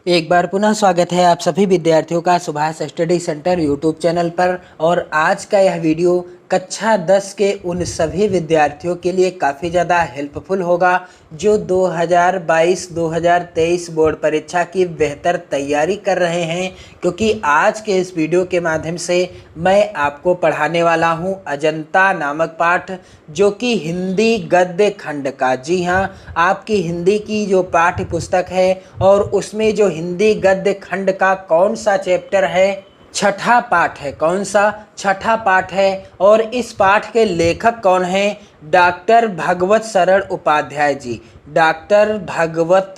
एक बार पुनः स्वागत है आप सभी विद्यार्थियों का Subhash study centre YouTube channel पर। और आज का यह वीडियो कक्षा 10 के उन सभी विद्यार्थियों के लिए काफ़ी ज़्यादा हेल्पफुल होगा जो 2022-2023 बोर्ड परीक्षा की बेहतर तैयारी कर रहे हैं, क्योंकि आज के इस वीडियो के माध्यम से मैं आपको पढ़ाने वाला हूं अजंता नामक पाठ, जो कि हिंदी गद्य खंड का। जी हाँ, आपकी हिंदी की जो पाठ्य पुस्तक है और उसमें जो हिंदी गद्य खंड का कौन सा चैप्टर है, छठा पाठ है। कौन सा? छठा पाठ है। और इस पाठ के लेखक कौन हैं? डॉक्टर भगवत शरण उपाध्याय जी। डॉक्टर भगवत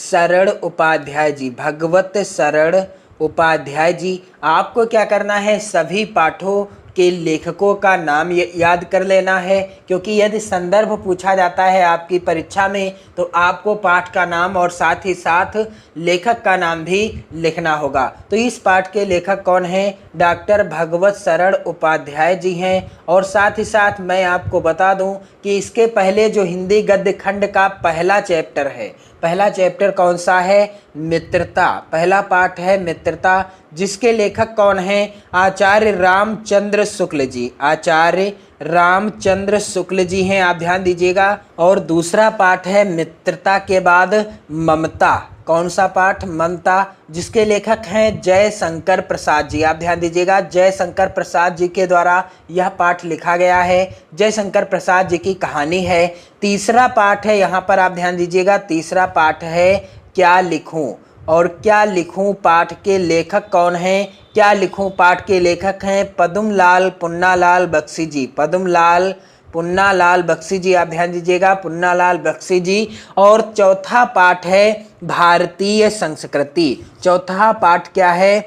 शरण उपाध्याय जी। भगवत शरण उपाध्याय जी। आपको क्या करना है, सभी पाठों के लेखकों का नाम याद कर लेना है, क्योंकि यदि संदर्भ पूछा जाता है आपकी परीक्षा में तो आपको पाठ का नाम और साथ ही साथ लेखक का नाम भी लिखना होगा। तो इस पाठ के लेखक कौन हैं? डॉक्टर भगवत शरण उपाध्याय जी हैं। और साथ ही साथ मैं आपको बता दूं कि इसके पहले जो हिंदी गद्य खंड का पहला चैप्टर है, पहला चैप्टर कौन सा है? मित्रता। पहला पाठ है मित्रता, जिसके लेखक कौन हैं? आचार्य रामचंद्र शुक्ल जी। आचार्य रामचंद्र शुक्ल जी हैं, आप ध्यान दीजिएगा। और दूसरा पाठ है मित्रता के बाद ममता। कौन सा पाठ? ममता, जिसके लेखक हैं जयशंकर प्रसाद जी। आप ध्यान दीजिएगा, जयशंकर प्रसाद जी के द्वारा यह पाठ लिखा गया है। जयशंकर प्रसाद जी की कहानी है। तीसरा पाठ है, यहाँ पर आप ध्यान दीजिएगा, तीसरा पाठ है क्या लिखूं। और क्या लिखूं पाठ के लेखक कौन हैं? क्या लिखूं पाठ के लेखक हैं पद्मलाल पुन्नालाल बख्शी जी। पद्मलाल पुन्नालाल बख्शी जी, आप ध्यान दीजिएगा, पुन्नालाल बख्शी जी। और चौथा पाठ है भारतीय संस्कृति। चौथा पाठ क्या है?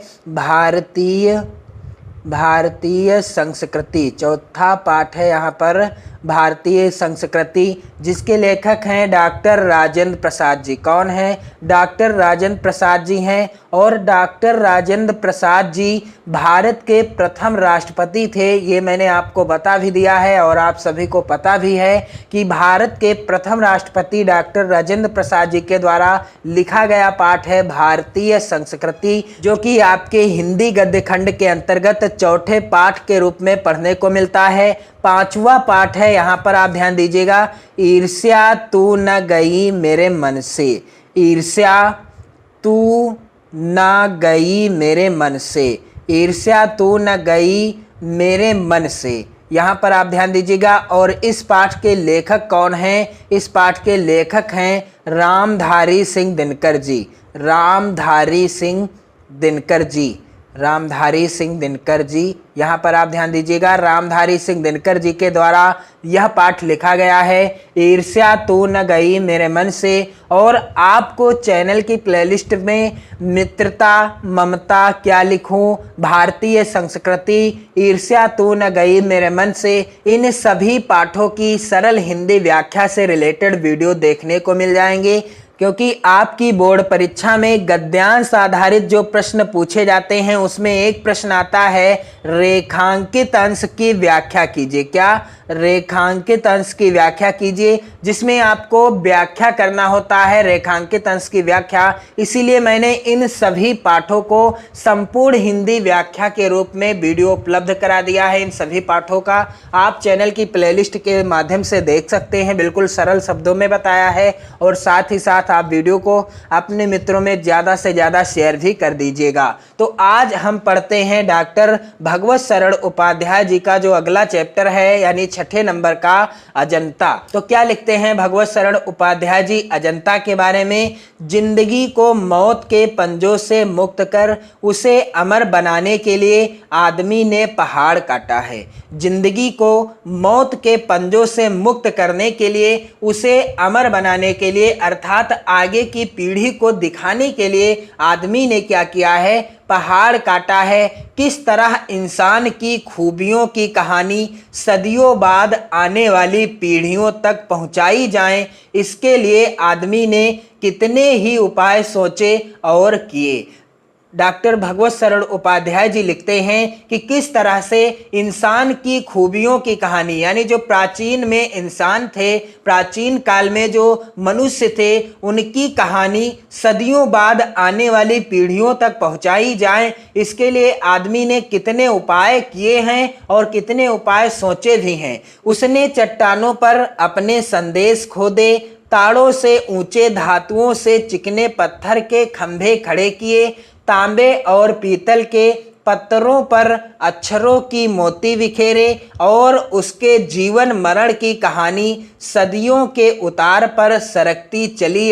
भारतीय संस्कृति। चौथा पाठ है यहाँ पर भारतीय संस्कृति, जिसके लेखक हैं डॉक्टर राजेंद्र प्रसाद जी। कौन है? डॉक्टर राजेंद्र प्रसाद जी हैं। और डॉक्टर राजेंद्र प्रसाद जी भारत के प्रथम राष्ट्रपति थे, ये मैंने आपको बता भी दिया है और आप सभी को पता भी है कि भारत के प्रथम राष्ट्रपति डॉक्टर राजेंद्र प्रसाद जी के द्वारा लिखा गया पाठ है भारतीय संस्कृति, जो कि आपके हिंदी गद्य खंड के अंतर्गत चौथे पाठ के रूप में पढ़ने को मिलता है। पांचवा पाठ है, यहाँ पर आप ध्यान दीजिएगा, ईर्ष्या तू न गई मेरे मन से। ईर्ष्या तू न गई मेरे मन से। ईर्ष्या तू न गई मेरे मन से, यहाँ पर आप ध्यान दीजिएगा। और इस पाठ के लेखक कौन हैं? इस पाठ के लेखक हैं रामधारी सिंह दिनकर जी। रामधारी सिंह दिनकर जी। रामधारी सिंह दिनकर जी, यहाँ पर आप ध्यान दीजिएगा, रामधारी सिंह दिनकर जी के द्वारा यह पाठ लिखा गया है, ईर्ष्या तू न गई मेरे मन से। और आपको चैनल की प्लेलिस्ट में मित्रता, ममता, क्या लिखूं, भारतीय संस्कृति, ईर्ष्या तू न गई मेरे मन से, इन सभी पाठों की सरल हिंदी व्याख्या से रिलेटेड वीडियो देखने को मिल जाएंगे, क्योंकि आपकी बोर्ड परीक्षा में गद्यांश आधारित जो प्रश्न पूछे जाते हैं उसमें एक प्रश्न आता है रेखांकित अंश की व्याख्या कीजिए। क्या? रेखांकित अंश की व्याख्या कीजिए, जिसमें आपको व्याख्या करना होता है रेखांकित अंश की व्याख्या। इसीलिए मैंने इन सभी पाठों को संपूर्ण हिंदी व्याख्या के रूप में वीडियो उपलब्ध करा दिया है। इन सभी पाठों का आप चैनल की प्लेलिस्ट के माध्यम से देख सकते हैं, बिल्कुल सरल शब्दों में बताया है। और साथ ही साथ आप वीडियो को अपने मित्रों में ज़्यादा से ज़्यादा शेयर भी कर दीजिएगा। तो आज हम पढ़ते हैं डॉक्टर भगवत शरण उपाध्याय जी का जो अगला चैप्टर है, यानी छठे नंबर का अजंता। तो क्या लिखते हैं भगवत शरण उपाध्याय जी अजंता के बारे में? जिंदगी को मौत के पंजों से मुक्त कर उसे अमर बनाने के लिए आदमी ने पहाड़ काटा है। जिंदगी को मौत के पंजों से मुक्त करने के लिए, उसे अमर बनाने के लिए, अर्थात आगे की पीढ़ी को दिखाने के लिए आदमी ने क्या किया है? पहाड़ काटा है। किस तरह इंसान की खूबियों की कहानी सदियों बाद आने वाली पीढ़ियों तक पहुंचाई जाए, इसके लिए आदमी ने कितने ही उपाय सोचे और किए। डॉक्टर भगवत शरण उपाध्याय जी लिखते हैं कि किस तरह से इंसान की खूबियों की कहानी, यानी जो प्राचीन में इंसान थे, प्राचीन काल में जो मनुष्य थे, उनकी कहानी सदियों बाद आने वाली पीढ़ियों तक पहुंचाई जाए, इसके लिए आदमी ने कितने उपाय किए हैं और कितने उपाय सोचे भी हैं। उसने चट्टानों पर अपने संदेश खोदे, ताड़ों से ऊंचे धातुओं से चिकने पत्थर के खंभे खड़े किए, तांबे और पीतल के पत्थरों पर अक्षरों की मोती बिखेरे और उसके जीवन मरण की कहानी सदियों के उतार पर सरकती चली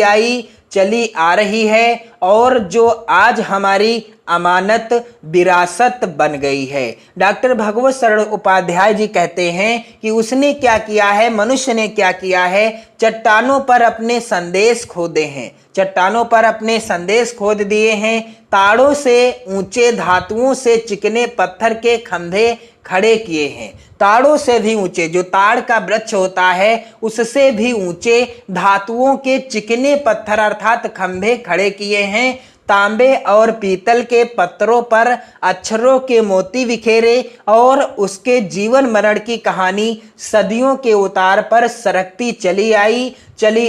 आ रही है और जो आज हमारी अमानत विरासत बन गई है। डॉक्टर भगवत शरण उपाध्याय जी कहते हैं कि उसने क्या किया है, मनुष्य ने क्या किया है, चट्टानों पर अपने संदेश खोदे हैं, चट्टानों पर अपने संदेश खोद दिए हैं, ताड़ों से ऊंचे धातुओं से चिकने पत्थर के खंभे खड़े किए हैं, ताड़ों से भी ऊंचे, जो ताड़ का वृक्ष होता है उससे भी ऊंचे धातुओं के चिकने पत्थर अर्थात खंभे खड़े किए हैं, तांबे और पीतल के पत्थरों पर अक्षरों के मोती बिखेरे और उसके जीवन मरण की कहानी सदियों के उतार पर सरकती चली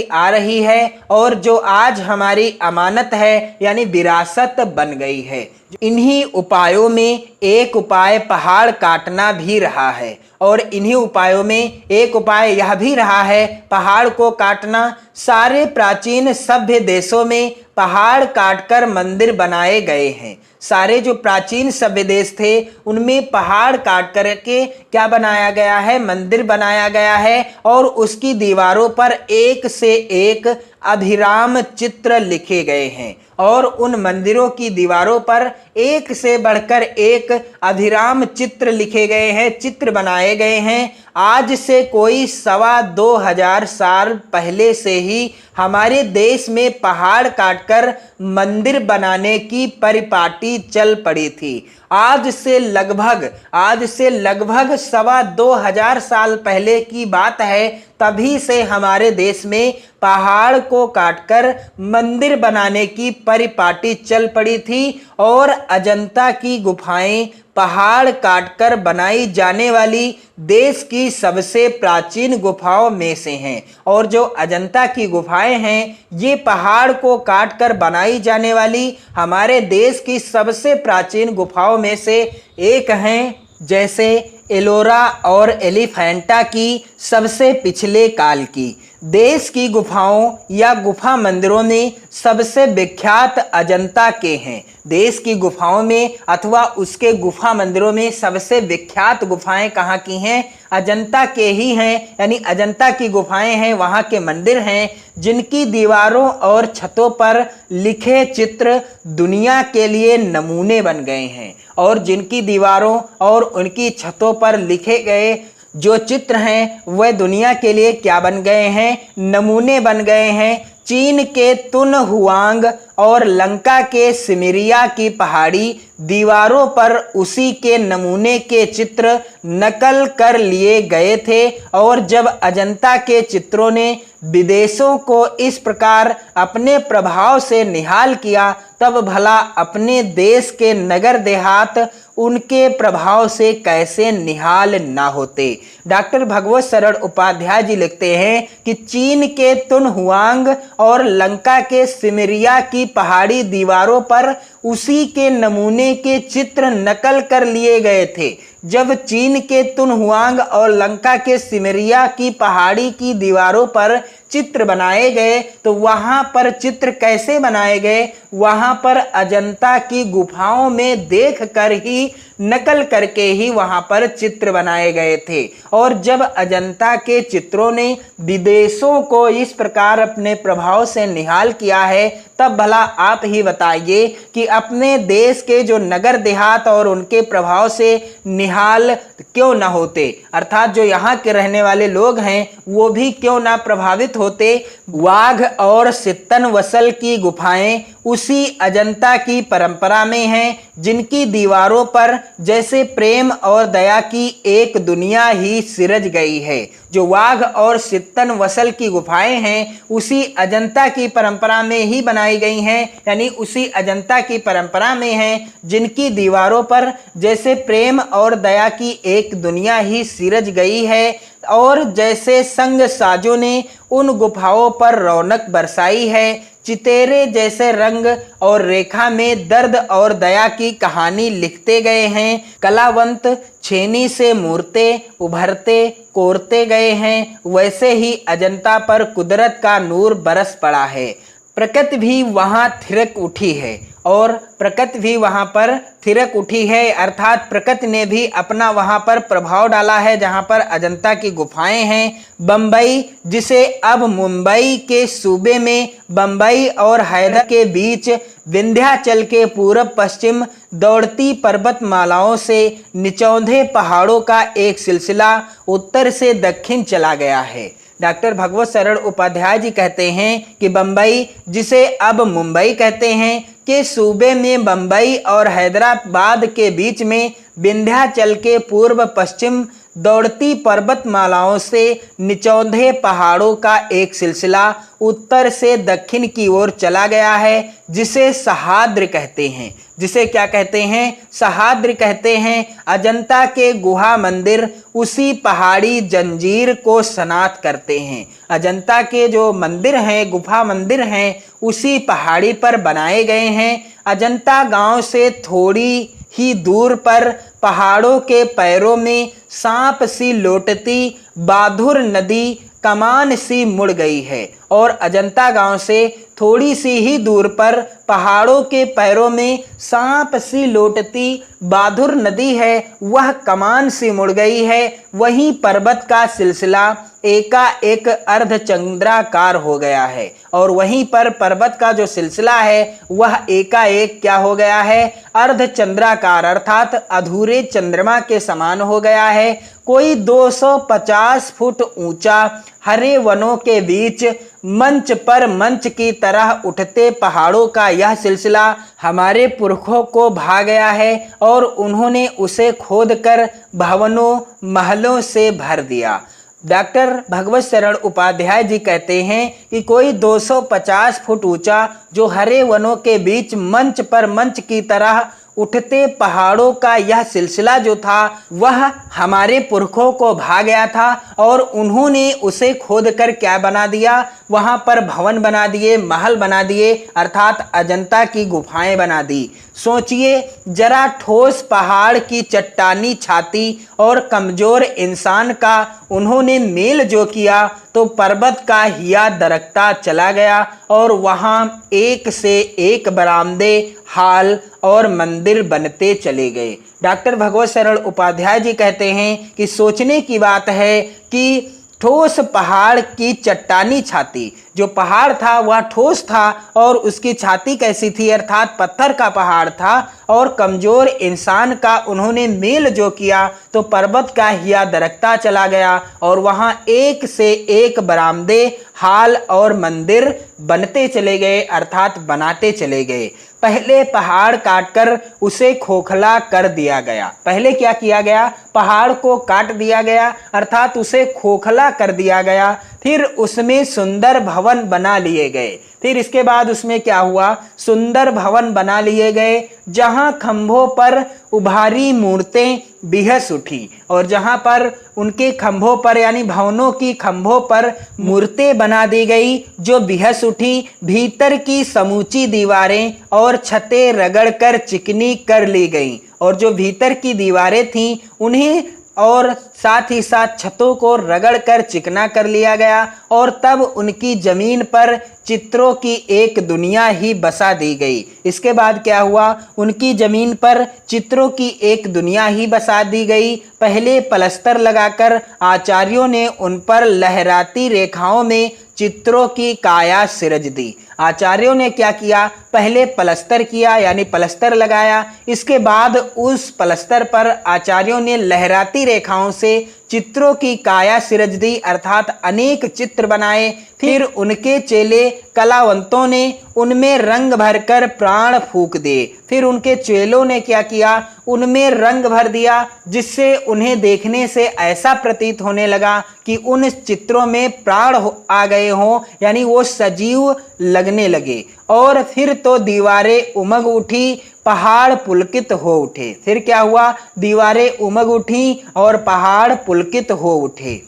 आ रही है और जो आज हमारी अमानत है यानी विरासत बन गई है। इन्हीं उपायों में एक उपाय पहाड़ काटना भी रहा है और इन्हीं उपायों में एक उपाय यह भी रहा है पहाड़ को काटना। सारे प्राचीन सभ्य देशों में पहाड़ काटकर मंदिर बनाए गए हैं। सारे जो प्राचीन सभ्य देश थे उनमें पहाड़ काट करके क्या बनाया गया है, मंदिर बनाया गया है और उसकी दीवारों पर एक से एक अभिराम चित्र लिखे गए हैं और उन मंदिरों की दीवारों पर एक से बढ़कर एक अभिराम चित्र लिखे गए हैं, चित्र बनाए गए हैं। आज से कोई 2,200 साल पहले से ही हमारे देश में पहाड़ काटकर मंदिर बनाने की परिपाटी चल पड़ी थी। आज से लगभग 2,200 साल पहले की बात है, तभी से हमारे देश में पहाड़ को काटकर मंदिर बनाने की परिपाटी चल पड़ी थी और अजंता की गुफाएं पहाड़ काटकर बनाई जाने वाली देश की सबसे प्राचीन गुफाओं में से हैं और जो अजंता की गुफाएं हैं ये पहाड़ को काटकर बनाई जाने वाली हमारे देश की सबसे प्राचीन गुफाओं में से एक हैं। जैसे एलोरा और एलिफेंटा की सबसे पिछले काल की देश की गुफाओं या गुफा मंदिरों में सबसे विख्यात अजंता के हैं। देश की गुफाओं में अथवा उसके गुफा मंदिरों में सबसे विख्यात गुफाएं कहाँ की हैं? अजंता के ही हैं, यानी अजंता की गुफाएं हैं, वहाँ के मंदिर हैं जिनकी दीवारों और छतों पर लिखे चित्र दुनिया के लिए नमूने बन गए हैं और जिनकी दीवारों और उनकी छतों पर लिखे गए जो चित्र हैं वह दुनिया के लिए क्या बन गए हैं? नमूने बन गए हैं। चीन के तुन हुआंग और लंका के सिमरिया की पहाड़ी दीवारों पर उसी के नमूने के चित्र नकल कर लिए गए थे और जब अजंता के चित्रों ने विदेशों को इस प्रकार अपने प्रभाव से निहाल किया तब भला अपने देश के नगर देहात उनके प्रभाव से कैसे निहाल ना होते। डॉक्टर भगवत शरण उपाध्याय जी लिखते हैं कि चीन के तुन हुआंग और लंका के सिमरिया की पहाड़ी दीवारों पर उसी के नमूने के चित्र नकल कर लिए गए थे। जब चीन के तुन हुआंग और लंका के सिमरिया की पहाड़ी की दीवारों पर चित्र बनाए गए तो वहां पर चित्र कैसे बनाए गए? वहां पर अजंता की गुफाओं में देख कर ही नकल करके ही वहां पर चित्र बनाए गए थे और जब अजंता के चित्रों ने विदेशों को इस प्रकार अपने प्रभाव से निहाल किया है तब भला आप ही बताइए कि अपने देश के जो नगर देहात और उनके प्रभाव से निहाल क्यों ना होते, अर्थात जो यहाँ के रहने वाले लोग हैं वो भी क्यों ना प्रभावित होते। वाघ और सित्तन वसल की गुफाएं उसी अजंता की परंपरा में हैं जिनकी दीवारों पर जैसे प्रेम और दया की एक दुनिया ही सिरज गई है। जो वाघ और सित्तन वसल की गुफाएं हैं उसी अजंता की परंपरा में ही बनाई गई हैं, यानी उसी अजंता की परंपरा में हैं, जिनकी दीवारों पर जैसे प्रेम और दया की एक दुनिया ही सिरज गई है और जैसे संग साजों ने उन गुफाओं पर रौनक बरसाई है। चितेरे जैसे रंग और रेखा में दर्द और दया की कहानी लिखते गए हैं। कलावंत छेनी से मूर्तें उभरते कोरते गए हैं। वैसे ही अजंता पर कुदरत का नूर बरस पड़ा है। प्रकृति भी वहाँ थिरक उठी है और प्रकृति भी वहाँ पर थिरक उठी है, अर्थात प्रकृति ने भी अपना वहाँ पर प्रभाव डाला है जहाँ पर अजंता की गुफाएं हैं। बम्बई, जिसे अब मुंबई के सूबे में बम्बई और हैदर के बीच विंध्याचल के पूरब पश्चिम दौड़ती पर्वतमालाओं से निचौंधे पहाड़ों का एक सिलसिला उत्तर से दक्षिण चला गया है। डॉक्टर भगवत शरण उपाध्याय जी कहते हैं कि बम्बई, जिसे अब मुंबई कहते हैं, के सूबे में बम्बई और हैदराबाद के बीच में विंध्याचल के पूर्व पश्चिम दौड़ती पर्वतमालाओं से निचौंधे पहाड़ों का एक सिलसिला उत्तर से दक्षिण की ओर चला गया है, जिसे सह्याद्री कहते हैं। जिसे क्या कहते हैं? सह्याद्री कहते हैं। अजंता के गुहा मंदिर उसी पहाड़ी जंजीर को सनात करते हैं। अजंता के जो मंदिर हैं, गुफा मंदिर हैं, उसी पहाड़ी पर बनाए गए हैं। अजंता गांव से थोड़ी ही दूर पर पहाड़ों के पैरों में सांप सी लौटती बाधुर नदी कमान सी मुड़ गई है और अजंता गांव से थोड़ी सी ही दूर पर पहाड़ों के पैरों में सांप सी लौटती बाधुर नदी है, वह कमान सी मुड़ गई है। वहीं पर्वत का सिलसिला एकाएक अर्धचंद्राकार हो गया है और वहीं पर पर्वत का जो सिलसिला है वह एकाएक क्या हो गया है? अर्धचंद्राकार, अर्थात अधूरे चंद्रमा के समान हो गया है। कोई 250 फुट ऊंचा हरे वनों के बीच मंच पर मंच की तरह उठते पहाड़ों का यह सिलसिला हमारे पुरखों को भा गया है और उन्होंने उसे खोदकर भवनों महलों से भर दिया। डॉक्टर भगवत शरण उपाध्याय जी कहते हैं कि कोई 250 फुट ऊंचा जो हरे वनों के बीच मंच पर मंच की तरह उठते पहाड़ों का यह सिलसिला जो था वह हमारे पुरखों को भा गया था और उन्होंने उसे खोदकर क्या बना दिया? वहां पर भवन बना दिए, महल बना दिए, अर्थात अजंता की गुफाएं बना दी। सोचिए जरा, ठोस पहाड़ की चट्टानी छाती और कमजोर इंसान का उन्होंने मेल जो किया तो पर्वत का हिया दरकता चला गया और वहां एक से एक बरामदे, हाल और मंदिर बनते चले गए। डॉक्टर भगवत शरण उपाध्याय जी कहते हैं कि सोचने की बात है कि ठोस पहाड़ की चट्टानी छाती, जो पहाड़ था वह ठोस था और उसकी छाती कैसी थी? अर्थात पत्थर का पहाड़ था और कमजोर इंसान का उन्होंने मेल जो किया तो पर्वत का हिया दरकता चला गया और वहां एक से एक बरामदे, हाल और मंदिर बनते चले गए, अर्थात बनाते चले गए। पहले पहाड़ काटकर उसे खोखला कर दिया गया। पहले क्या किया गया? पहाड़ को काट दिया गया, अर्थात उसे खोखला कर दिया गया। फिर उसमें सुंदर भवन बना लिए गए। फिर इसके बाद उसमें क्या हुआ? सुंदर भवन बना लिए गए, जहां खंभों पर उभारी मूर्तें बिहस उठी और जहां पर उनके खंभों पर यानी भवनों की खंभों पर मूर्तें बना दी गई जो बिहस उठी। भीतर की समूची दीवारें और छतें रगड़कर चिकनी कर ली गईं और जो भीतर की दीवारें थीं उन्हें और साथ ही साथ छतों को रगड़कर चिकना कर लिया गया और तब उनकी जमीन पर चित्रों की एक दुनिया ही बसा दी गई। इसके बाद क्या हुआ? उनकी जमीन पर चित्रों की एक दुनिया ही बसा दी गई। पहले पलस्तर लगाकर आचार्यों ने उन पर लहराती रेखाओं में चित्रों की काया सिरज दी। आचार्यों ने क्या किया? पहले पलस्तर किया यानी पलस्तर लगाया। इसके बाद उस पलस्तर पर आचार्यों ने लहराती रेखाओं से चित्रों की काया सिरज दी, अर्थात अनेक चित्र बनाए। फिर उनके चेले कलावंतों ने उनमें रंग भरकर प्राण फूंक दिए। फिर उनके चेलों ने क्या किया, उनमें रंग भर दिया, जिससे उन्हें देखने से ऐसा प्रतीत होने लगा कि उन चित्रों में प्राण आ गए हों, यानी वो सजीव लगने लगे। और फिर तो दीवारें उमग उठी, पहाड़ पुलकित हो उठे। फिर क्या हुआ, दीवारें उमग उठी और पहाड़ पुलकित हो उठे।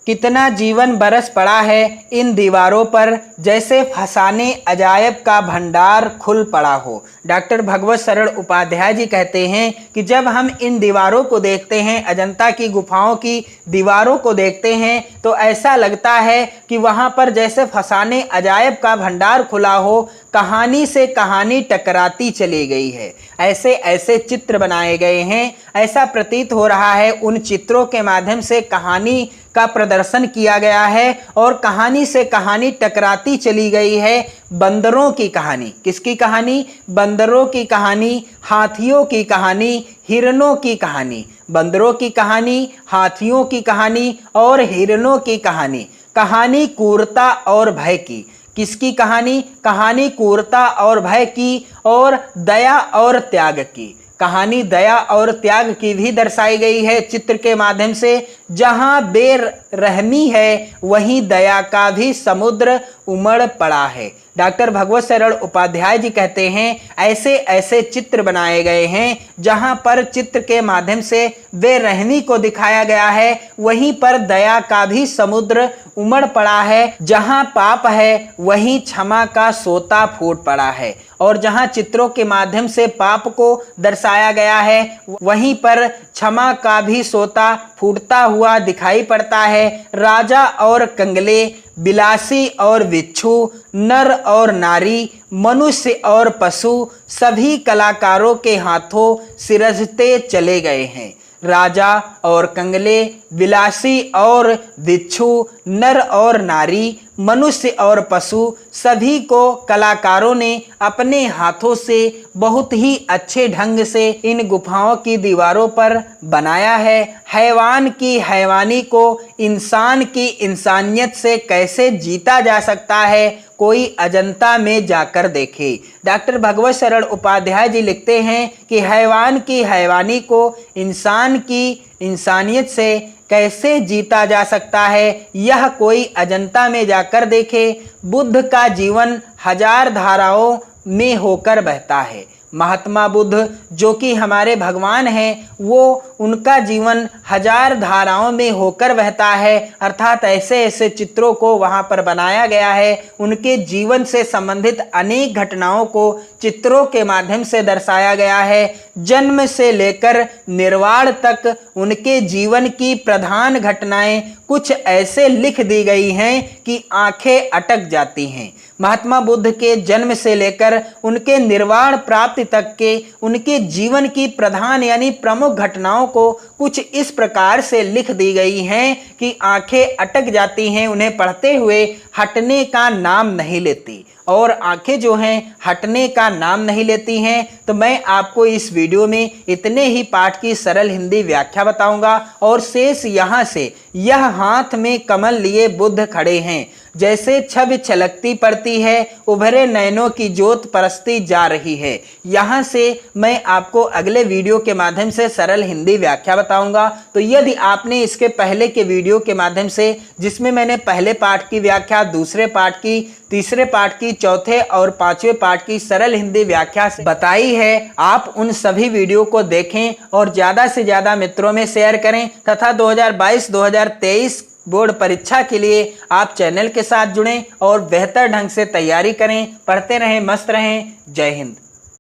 कितना जीवन बरस पड़ा है इन दीवारों पर, जैसे फसाने अजायब का भंडार खुल पड़ा हो। डॉक्टर भगवत सरल उपाध्याय जी कहते हैं कि जब हम इन दीवारों को देखते हैं, अजंता की गुफाओं की दीवारों को देखते हैं, तो ऐसा लगता है कि वहां पर जैसे फसाने अजायब का भंडार खुला हो, कहानी से कहानी टकराती चली गई है। ऐसे ऐसे चित्र बनाए गए हैं, ऐसा प्रतीत हो रहा है उन चित्रों के माध्यम से कहानी का प्रदर्शन किया गया है और कहानी से कहानी टकराती चली गई है। बंदरों की कहानी, किसकी कहानी, बंदरों की कहानी, हाथियों की कहानी, हिरणों की कहानी। बंदरों की कहानी, हाथियों की कहानी और हिरणों की कहानी। कहानी क्रूरता और भय की। किसकी कहानी, कहानी क्रूरता और भय की और दया और त्याग की। कहानी दया और त्याग की भी दर्शाई गई है चित्र के माध्यम से। जहां बेरहमी है वहीं दया का भी समुद्र उमड़ पड़ा है। डॉक्टर भगवत सरल उपाध्याय जी कहते हैं ऐसे ऐसे चित्र बनाए गए हैं जहां पर चित्र के माध्यम से बेरहमी को दिखाया गया है, वहीं पर दया का भी समुद्र उमड़ पड़ा है। जहां पाप है वहीं क्षमा का सोता फूट पड़ा है, और जहां चित्रों के माध्यम से पाप को दर्शाया गया है वहीं पर क्षमा का भी सोता फूटता हुआ दिखाई पड़ता है। राजा और कंगले, बिलासी और बिच्छू, नर और नारी, मनुष्य और पशु, सभी कलाकारों के हाथों सिरजते चले गए हैं। राजा और कंगले, बिलासी और बिच्छू, नर और नारी, मनुष्य और पशु, सभी को कलाकारों ने अपने हाथों से बहुत ही अच्छे ढंग से इन गुफाओं की दीवारों पर बनाया है। हैवान की हैवानी को इंसान की इंसानियत से कैसे जीता जा सकता है, कोई अजंता में जाकर देखे। डॉक्टर भगवत सरल उपाध्याय जी लिखते हैं कि हैवान की हैवानी को इंसान की इंसानियत से कैसे जीता जा सकता है, यह कोई अजंता में जाकर देखे। बुद्ध का जीवन हजार धाराओं में होकर बहता है। महात्मा बुद्ध जो कि हमारे भगवान हैं, वो उनका जीवन हजार धाराओं में होकर बहता है, अर्थात ऐसे ऐसे चित्रों को वहां पर बनाया गया है। उनके जीवन से संबंधित अनेक घटनाओं को चित्रों के माध्यम से दर्शाया गया है। जन्म से लेकर निर्वाण तक उनके जीवन की प्रधान घटनाएं कुछ ऐसे लिख दी गई हैं कि आंखें अटक जाती हैं। महात्मा बुद्ध के जन्म से लेकर उनके निर्वाण प्राप्ति तक के उनके जीवन की प्रधान यानी प्रमुख घटनाओं को कुछ इस प्रकार से लिख दी गई हैं कि आंखें अटक जाती हैं। उन्हें पढ़ते हुए हटने का नाम नहीं लेती, और आंखें जो हैं हटने का नाम नहीं लेती हैं। तो मैं आपको इस वीडियो में इतने ही पाठ की सरल हिंदी व्याख्या बताऊंगा, और शेष यहाँ से यह हाथ में कमल लिए बुद्ध खड़े हैं, जैसे छवि छलकती पड़ती है, उभरे नयनों की ज्योत परसती जा रही है। यहाँ से मैं आपको अगले वीडियो के माध्यम से सरल हिंदी व्याख्या बताऊंगा। तो यदि आपने इसके पहले के वीडियो के माध्यम से, जिसमें मैंने पहले पाठ की व्याख्या, दूसरे पाठ की, तीसरे पाठ की, चौथे और पांचवें पाठ की सरल हिंदी व्याख्या बताई है, आप उन सभी वीडियो को देखें और ज्यादा से ज्यादा मित्रों में शेयर करें, तथा 2022-2023 बोर्ड परीक्षा के लिए आप चैनल के साथ जुड़ें और बेहतर ढंग से तैयारी करें। पढ़ते रहें, मस्त रहें। जय हिंद।